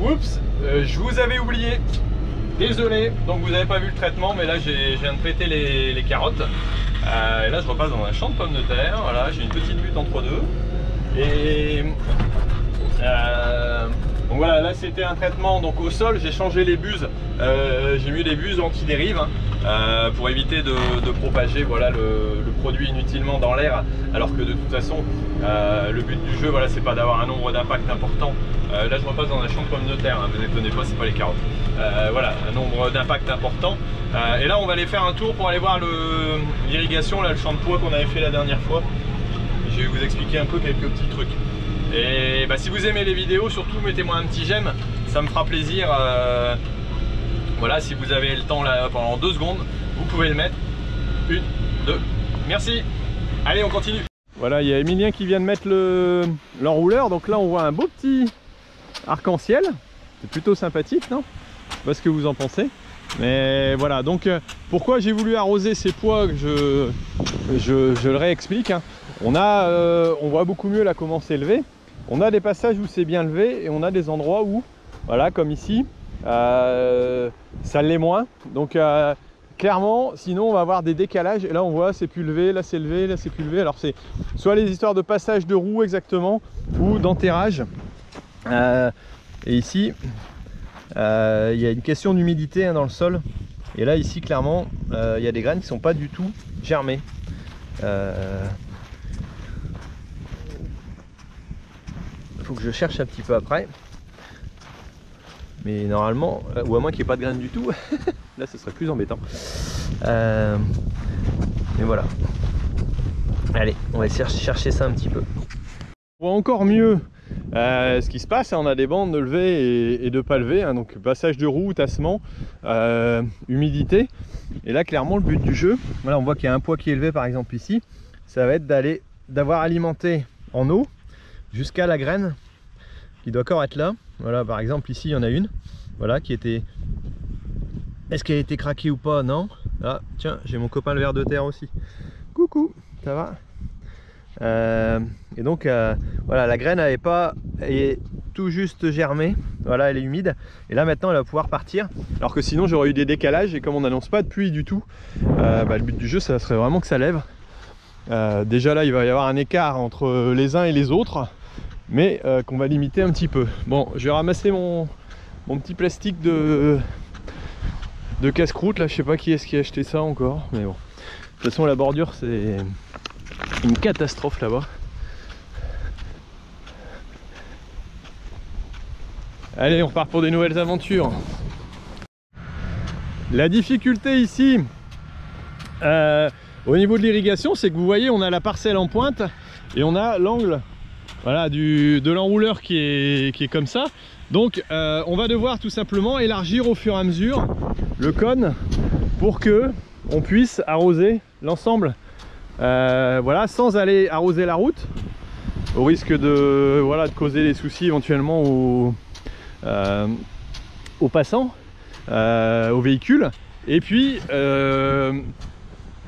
Oups, je vous avais oublié. Désolé, donc vous n'avez pas vu le traitement, mais là je viens de traiter les carottes. Et là je repasse dans un champ de pommes de terre. Voilà, j'ai une petite butte entre deux. Et donc voilà, là c'était un traitement donc au sol. J'ai changé les buses. J'ai mis des buses anti-dérive pour éviter de propager voilà, le produit inutilement dans l'air. Alors que de toute façon, le but du jeu, voilà, c'est pas d'avoir un nombre d'impacts important. Là je repasse dans un champ de pommes de terre, hein, vous étonnez pas, c'est pas les carottes. Voilà, un nombre d'impacts important. Et là on va aller faire un tour pour aller voir l'irrigation, le champ de pois qu'on avait fait la dernière fois. Je vais vous expliquer un peu quelques petits trucs. Et bah, si vous aimez les vidéos, surtout mettez-moi un petit j'aime, ça me fera plaisir. Voilà, si vous avez le temps là pendant 2 secondes, vous pouvez le mettre. 1, 2, merci. Allez, on continue. Voilà, il y a Emilien qui vient de mettre l'enrouleur. Donc là on voit un beau petit arc-en-ciel. C'est plutôt sympathique, non? Je sais pas ce que vous en pensez. Mais voilà, donc pourquoi j'ai voulu arroser ces pois, je le réexplique, hein. On voit beaucoup mieux là comment c'est levé. On a des passages où c'est bien levé et on a des endroits où, voilà, comme ici, ça l'est moins. Donc clairement, sinon on va avoir des décalages. Et là on voit c'est plus levé, là c'est levé, là c'est plus levé. Alors c'est soit les histoires de passage de roue exactement ou d'enterrage. Et ici, il y a une question d'humidité, hein, dans le sol. Et là ici clairement, il y a des graines qui ne sont pas du tout germées. Faut que je cherche un petit peu après, mais normalement, ou à moins qu'il n'y ait pas de graines du tout, là ce serait plus embêtant. Mais voilà, allez, on va essayer de chercher ça un petit peu. On voit encore mieux ce qui se passe, on a des bandes de lever et de pas lever, hein, donc passage de roue, tassement, humidité. Et là clairement le but du jeu, voilà, on voit qu'il y a un poids qui est élevé par exemple ici, ça va être d'avoir alimenté en eau jusqu'à la graine qui doit encore être là. Voilà, par exemple ici il y en a une, voilà, qui était, est-ce qu'elle a été craquée ou pas? Non. Ah tiens, j'ai mon copain le ver de terre aussi, coucou, ça va? Et donc voilà, la graine est tout juste germée, voilà, elle est humide et là maintenant elle va pouvoir partir, alors que sinon j'aurais eu des décalages. Et comme on n'annonce pas de pluie du tout, le but du jeu ça serait vraiment que ça lève. Déjà là il va y avoir un écart entre les uns et les autres, mais qu'on va limiter un petit peu. Bon, je vais ramasser mon petit plastique de casse-croûte là, je sais pas qui est-ce qui a acheté ça encore, mais bon, de toute façon la bordure c'est une catastrophe là-bas. Allez, on repart pour des nouvelles aventures. La difficulté ici au niveau de l'irrigation, c'est que vous voyez, on a la parcelle en pointe et on a l'angle, voilà, de l'enrouleur qui est comme ça. Donc on va devoir tout simplement élargir au fur et à mesure le cône pour que on puisse arroser l'ensemble, voilà, sans aller arroser la route, au risque de, voilà, de causer des soucis éventuellement aux passants, aux véhicules. Et puis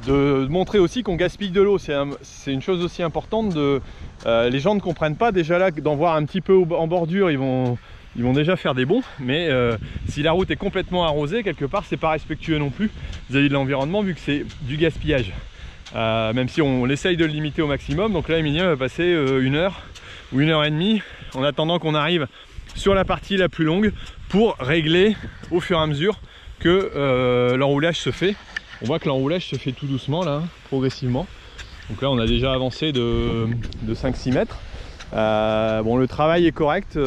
de montrer aussi qu'on gaspille de l'eau, c'est une chose aussi importante. Les gens ne comprennent pas déjà là d'en voir un petit peu en bordure, ils vont déjà faire des bons, mais si la route est complètement arrosée quelque part, c'est pas respectueux non plus vis-à-vis de l'environnement, vu que c'est du gaspillage, même si on essaye de le limiter au maximum. Donc là Emilien va passer 1 heure ou 1 heure et demie en attendant qu'on arrive sur la partie la plus longue pour régler au fur et à mesure que l'enroulage se fait. On voit que l'enroulage se fait tout doucement là, progressivement. Donc là on a déjà avancé de 5-6 mètres. Bon, le travail est correct,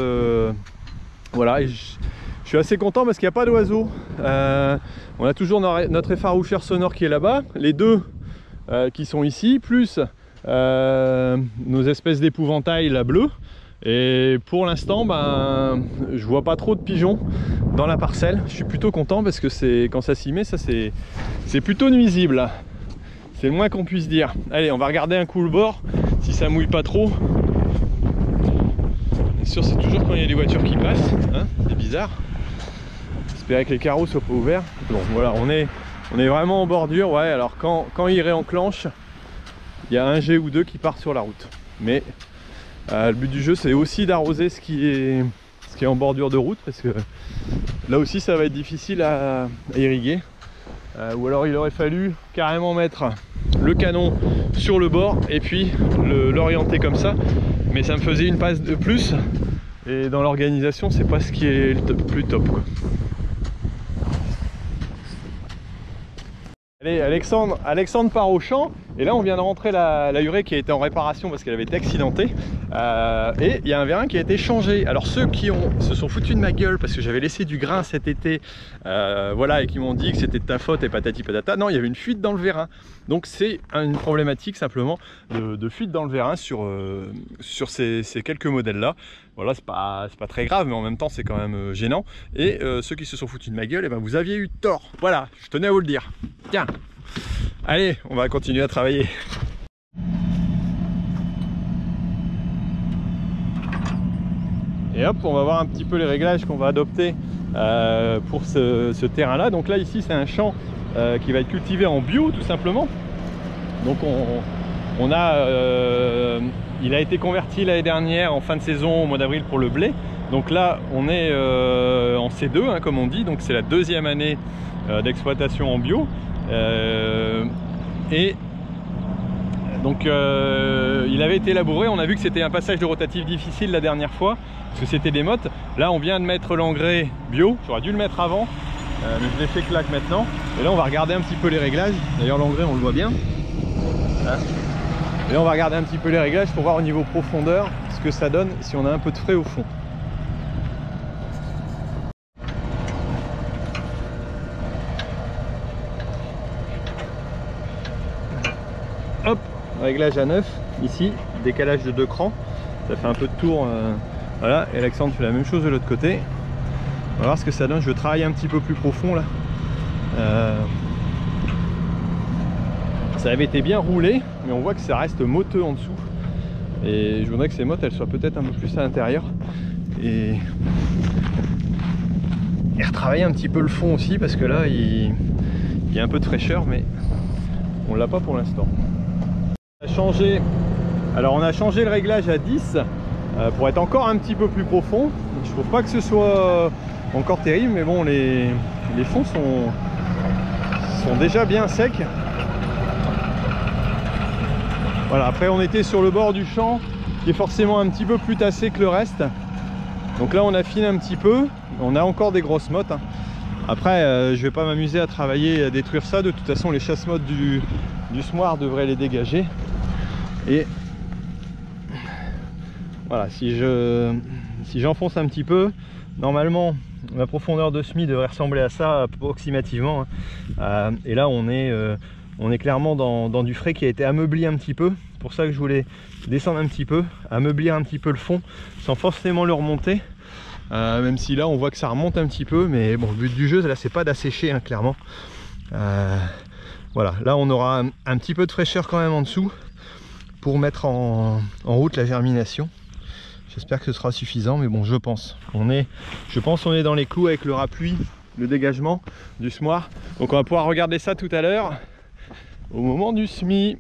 voilà, et je suis assez content parce qu'il n'y a pas d'oiseaux. On a toujours notre effaroucheur sonore qui est là-bas, les deux qui sont ici, plus nos espèces d'épouvantails la bleue. Et pour l'instant, ben, je vois pas trop de pigeons dans la parcelle. Je suis plutôt content parce que quand ça s'y met, ça c'est plutôt nuisible. C'est le moins qu'on puisse dire. Allez, on va regarder un coup le bord, si ça mouille pas trop. Bien sûr, c'est toujours quand il y a des voitures qui passent, hein, c'est bizarre. J'espère que les carreaux soient pas ouverts. Bon, voilà, on est vraiment en bordure. Ouais, alors quand il réenclenche, il y a un jet ou deux qui part sur la route. Mais le but du jeu, c'est aussi d'arroser ce qui est qui est en bordure de route, parce que là aussi ça va être difficile à irriguer. Ou alors il aurait fallu carrément mettre le canon sur le bord et puis l'orienter comme ça, mais ça me faisait une passe de plus et dans l'organisation c'est pas ce qui est le plus top, quoi. Allez, Alexandre part au champ et là on vient de rentrer la urée qui a été en réparation parce qu'elle avait été accidentée, et il y a un vérin qui a été changé. Alors ceux qui se sont foutus de ma gueule parce que j'avais laissé du grain cet été, voilà, et qui m'ont dit que c'était de ta faute et patati patata, non, il y avait une fuite dans le vérin. Donc c'est une problématique simplement de fuite dans le vérin sur ces quelques modèles là. Voilà, c'est pas très grave, mais en même temps c'est quand même gênant. Et ceux qui se sont foutus de ma gueule, eh ben, vous aviez eu tort. Voilà, je tenais à vous le dire. Tiens, allez, on va continuer à travailler. Et hop, on va voir un petit peu les réglages qu'on va adopter pour ce terrain-là. Donc là, ici, c'est un champ qui va être cultivé en bio, tout simplement. Donc il a été converti l'année dernière en fin de saison au mois d'avril pour le blé. Donc là on est en C2, hein, comme on dit, donc c'est la deuxième année d'exploitation en bio. Et donc il avait été labouré, on a vu que c'était un passage de rotatif difficile la dernière fois, parce que c'était des mottes. Là on vient de mettre l'engrais bio, j'aurais dû le mettre avant, mais je l'ai fait claque maintenant. Et là on va regarder un petit peu les réglages, d'ailleurs l'engrais on le voit bien. Hein, et on va regarder un petit peu les réglages pour voir au niveau profondeur ce que ça donne si on a un peu de frais au fond. Hop, réglage à 9 ici, décalage de 2 crans, ça fait un peu de tour, voilà. Et Alexandre fait la même chose de l'autre côté. On va voir ce que ça donne. Je vais travailler un petit peu plus profond là. Ça avait été bien roulé, mais on voit que ça reste motteux en dessous. Et je voudrais que ces mottes elles soient peut-être un peu plus à l'intérieur. Et retravailler un petit peu le fond aussi, parce que là il y a un peu de fraîcheur, mais on l'a pas pour l'instant. Alors on a changé le réglage à 10 pour être encore un petit peu plus profond. Je trouve pas que ce soit encore terrible, mais bon, les fonds sont déjà bien secs. Voilà, après on était sur le bord du champ qui est forcément un petit peu plus tassé que le reste. Donc là on affine un petit peu, on a encore des grosses mottes. Après je vais pas m'amuser à travailler à détruire ça, de toute façon les chasse-mottes du semoir devraient les dégager. Et voilà, si j'enfonce un petit peu, normalement la profondeur de semis devrait ressembler à ça approximativement. Et là on est clairement dans du frais qui a été ameubli un petit peu. C'est pour ça que je voulais descendre un petit peu, ameublir un petit peu le fond sans forcément le remonter. Même si là on voit que ça remonte un petit peu, mais bon, le but du jeu là c'est pas d'assécher, hein, clairement. Voilà, là on aura un petit peu de fraîcheur quand même en dessous pour mettre en route la germination. J'espère que ce sera suffisant, mais bon, je pense on est dans les clous avec le ras-pluie, le dégagement du semoir. Donc on va pouvoir regarder ça tout à l'heure au moment du semis.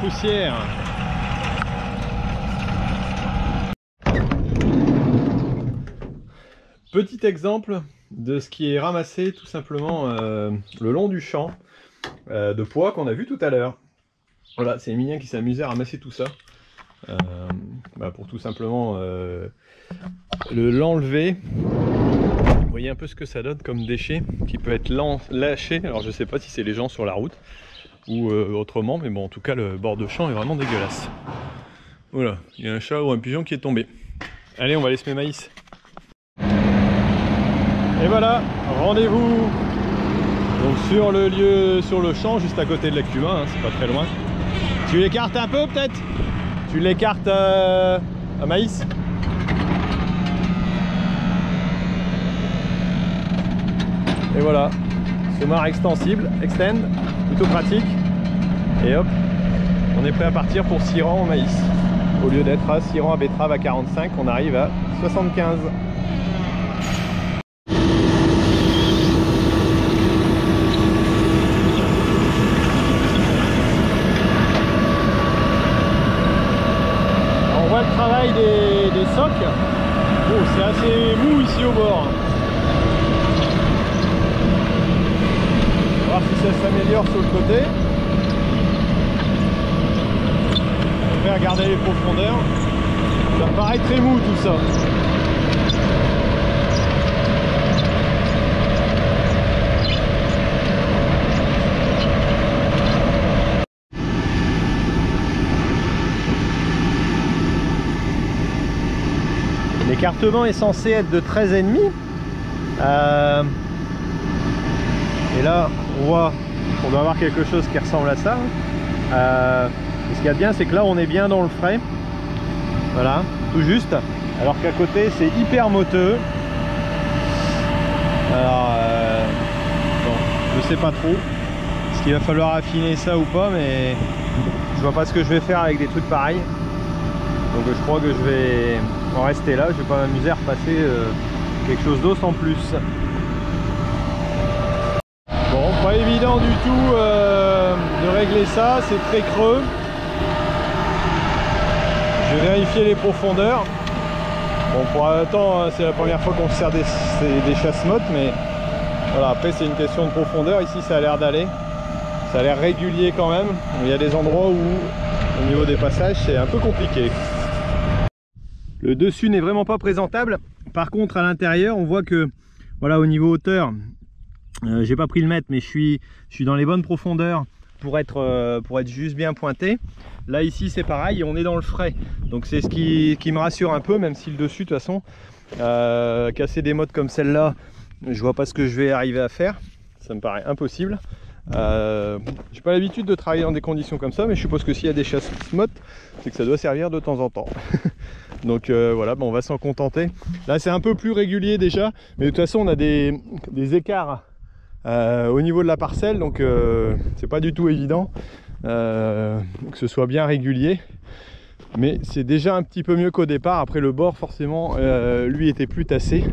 Poussière. Petit exemple de ce qui est ramassé tout simplement le long du champ de pois qu'on a vu tout à l'heure. Voilà, c'est Emilien qui s'amusait à ramasser tout ça pour tout simplement l'enlever. Vous voyez un peu ce que ça donne comme déchet qui peut être lâché. Alors je sais pas si c'est les gens sur la route ou autrement, mais bon, en tout cas le bord de champ est vraiment dégueulasse. Voilà, il y a un chat ou un pigeon qui est tombé. Allez, on va aller semer maïs. Et voilà, rendez-vous donc sur le lieu, sur le champ, juste à côté de la cumin, hein, c'est pas très loin. Tu l'écartes un peu peut-être? Tu l'écartes à maïs? Et voilà, semoir extensible, extend, plutôt pratique. Et hop, on est prêt à partir pour 6 rangs en maïs. Au lieu d'être à 6 rangs à betterave à 45, on arrive à 75. taille des socs. Bon, c'est assez mou ici au bord. On va voir si ça s'améliore sur le côté. On va regarder les profondeurs. Ça me paraît très mou tout ça. L'écartement est censé être de 13,5. Et là, on voit qu'on doit avoir quelque chose qui ressemble à ça. Ce qu'il y a de bien, c'est que là, on est bien dans le frais. Voilà, tout juste. Alors qu'à côté, c'est hyper moteux. Alors, bon, je sais pas trop. Est-ce qu'il va falloir affiner ça ou pas, mais je vois pas ce que je vais faire avec des trucs pareils. Donc je crois que je vais en rester là, je vais pas m'amuser à repasser quelque chose d'autre en plus. Bon, pas évident du tout de régler ça, c'est très creux. Je vais vérifier les profondeurs. Bon, pour l'instant, c'est la première fois qu'on se sert des chasse-mottes, mais voilà, après c'est une question de profondeur. Ici ça a l'air d'aller, ça a l'air régulier quand même. Il y a des endroits où au niveau des passages c'est un peu compliqué. Le dessus n'est vraiment pas présentable. Par contre à l'intérieur on voit que voilà, au niveau hauteur, j'ai pas pris le mètre, mais je suis dans les bonnes profondeurs pour être juste bien pointé. Là ici c'est pareil, on est dans le frais, donc c'est ce qui me rassure un peu, même si le dessus de toute façon casser des mottes comme celle-là, je vois pas ce que je vais arriver à faire, ça me paraît impossible. J'ai pas l'habitude de travailler dans des conditions comme ça, mais je suppose que s'il y a des chasse-mottes, c'est que ça doit servir de temps en temps. Donc voilà, bon, on va s'en contenter. Là c'est un peu plus régulier déjà, mais de toute façon on a des écarts au niveau de la parcelle, donc c'est pas du tout évident que ce soit bien régulier. Mais c'est déjà un petit peu mieux qu'au départ. Après le bord forcément lui était plus tassé,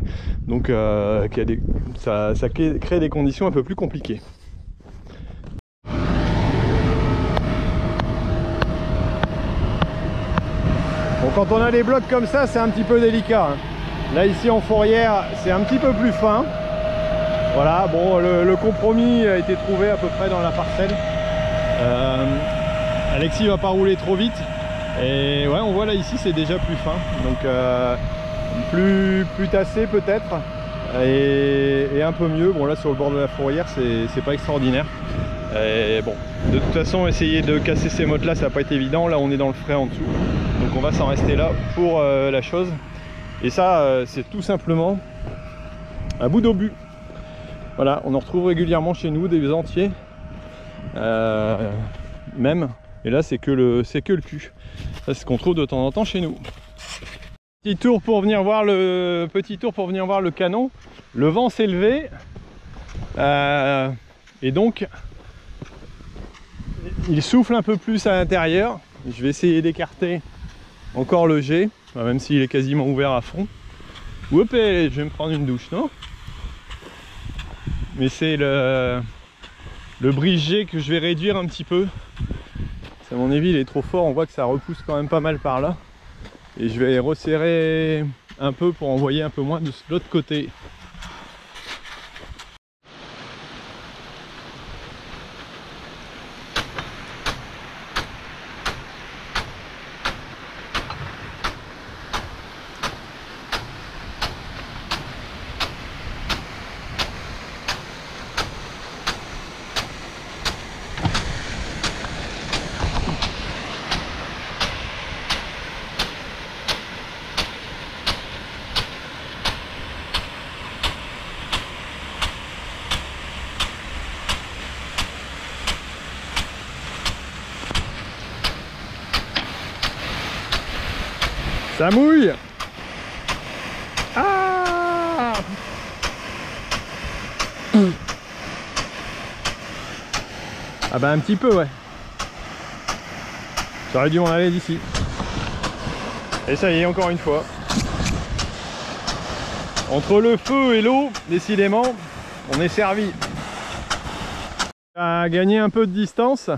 donc ça crée des conditions un peu plus compliquées. Bon, quand on a des blocs comme ça, c'est un petit peu délicat, hein. Là ici en fourrière, c'est un petit peu plus fin. Voilà, bon, le compromis a été trouvé à peu près dans la parcelle. Alexis va pas rouler trop vite. Et ouais, on voit là ici, c'est déjà plus fin. Donc plus tassé peut-être. Et un peu mieux. Bon, là sur le bord de la fourrière, c'est pas extraordinaire. Et bon, de toute façon, essayer de casser ces mottes là, ça va pas être évident. Là on est dans le frais en dessous, donc on va s'en rester là pour la chose. Et ça c'est tout simplement un bout d'obus. Voilà, on en retrouve régulièrement chez nous des entiers même, et là c'est que le cul. Ça c'est ce qu'on trouve de temps en temps chez nous. Petit tour pour venir voir le canon. Le vent s'est levé et donc il souffle un peu plus à l'intérieur. Je vais essayer d'écarter encore le jet, même s'il est quasiment ouvert à fond. Oups, je vais me prendre une douche, non? Mais c'est le brise-jet que je vais réduire un petit peu. À mon avis il est trop fort, on voit que ça repousse quand même pas mal par là. Et je vais resserrer un peu pour envoyer un peu moins de l'autre côté. Ça mouille. Ah, ah bah un petit peu, ouais. J'aurais dû m'en aller d'ici. Et ça y est, encore une fois. Entre le feu et l'eau, décidément, on est servi. On a gagné un peu de distance.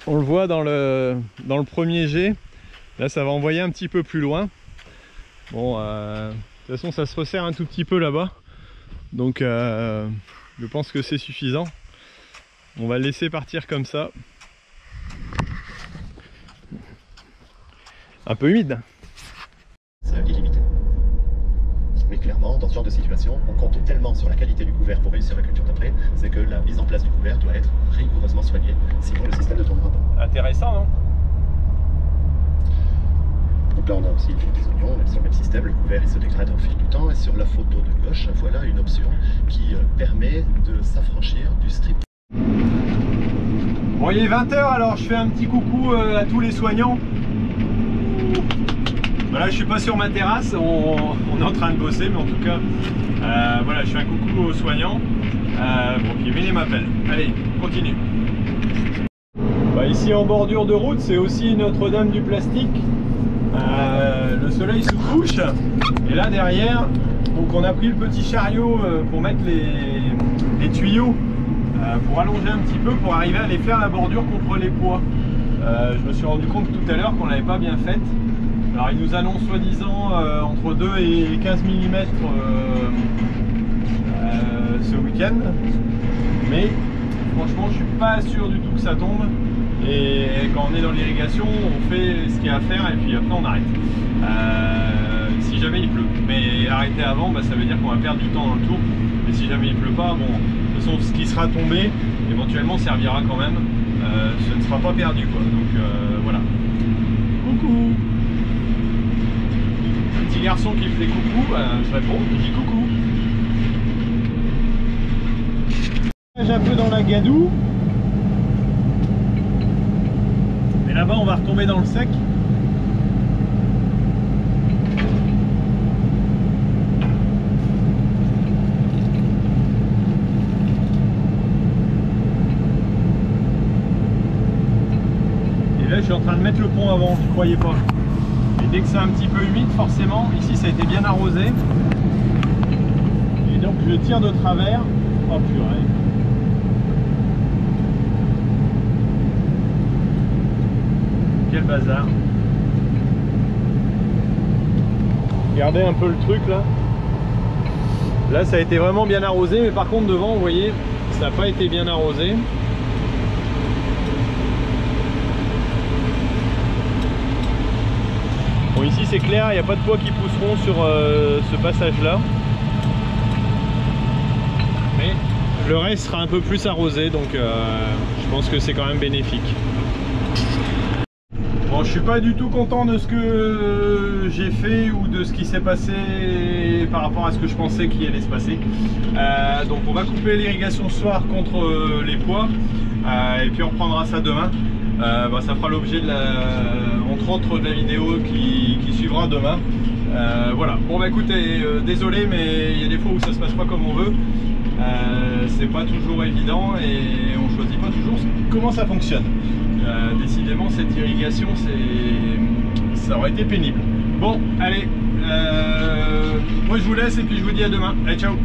On le voit dans le premier jet. Là ça va envoyer un petit peu plus loin. Bon, de toute façon ça se resserre un tout petit peu là-bas. Donc je pense que c'est suffisant. On va le laisser partir comme ça. Un peu humide. C'est illimité. Mais clairement, dans ce genre de situation, on compte tellement sur la qualité du couvert pour réussir la culture d'après, c'est que la mise en place du couvert doit être rigoureusement soignée, sinon le système ne tournera pas. Intéressant, non? Donc là on a aussi des oignons, on est sur le même système, le couvert il se dégrade au fil du temps, et sur la photo de gauche, voilà une option qui permet de s'affranchir du strip. Bon, il est 20 h, alors je fais un petit coucou à tous les soignants. Voilà, je suis pas sur ma terrasse, on est en train de bosser, mais en tout cas, voilà, je fais un coucou aux soignants. Bon, puis Méné m'appelle. Allez, on continue. Bah, ici en bordure de route, c'est aussi Notre-Dame du plastique. Le soleil se couche, et là derrière, donc on a pris le petit chariot pour mettre les tuyaux, pour allonger un petit peu, pour arriver à aller faire la bordure contre les poids. Je me suis rendu compte tout à l'heure qu'on l'avait pas bien faite. Alors il nous annonce soi-disant entre 2 et 15 mm ce week-end, mais franchement je suis pas sûr du tout que ça tombe. Et quand on est dans l'irrigation, on fait ce qu'il y a à faire et puis après on arrête. Si jamais il pleut, mais arrêter avant, bah, ça veut dire qu'on va perdre du temps dans le tour. Et si jamais il pleut pas, bon, de toute façon ce qui sera tombé éventuellement servira quand même. Ce ne sera pas perdu quoi. Donc voilà. Coucou. Petit garçon qui fait coucou, je réponds, je dis coucou. Un peu dans la gadoue. Mais là-bas on va retomber dans le sec. Et là je suis en train de mettre le pont avant, je ne croyais pas. Et dès que c'est un petit peu humide, forcément, ici ça a été bien arrosé. Et donc je tire de travers. Oh purée. Quel bazar. Regardez un peu le truc là. Là ça a été vraiment bien arrosé, mais par contre devant vous voyez ça n'a pas été bien arrosé. Bon ici c'est clair, il n'y a pas de pois qui pousseront sur ce passage là. Mais le reste sera un peu plus arrosé, donc je pense que c'est quand même bénéfique. Bon, je suis pas du tout content de ce que j'ai fait ou de ce qui s'est passé par rapport à ce que je pensais qu'il allait se passer. Donc on va couper l'irrigation ce soir contre les pois et puis on reprendra ça demain. Bah, ça fera l'objet de entre autres de la vidéo qui suivra demain. Voilà, bon bah écoutez, désolé mais il y a des fois où ça se passe pas comme on veut. C'est pas toujours évident et on choisit pas toujours comment ça fonctionne. Décidément cette irrigation ça aurait été pénible. Bon allez, moi je vous laisse et puis je vous dis à demain. Allez ciao.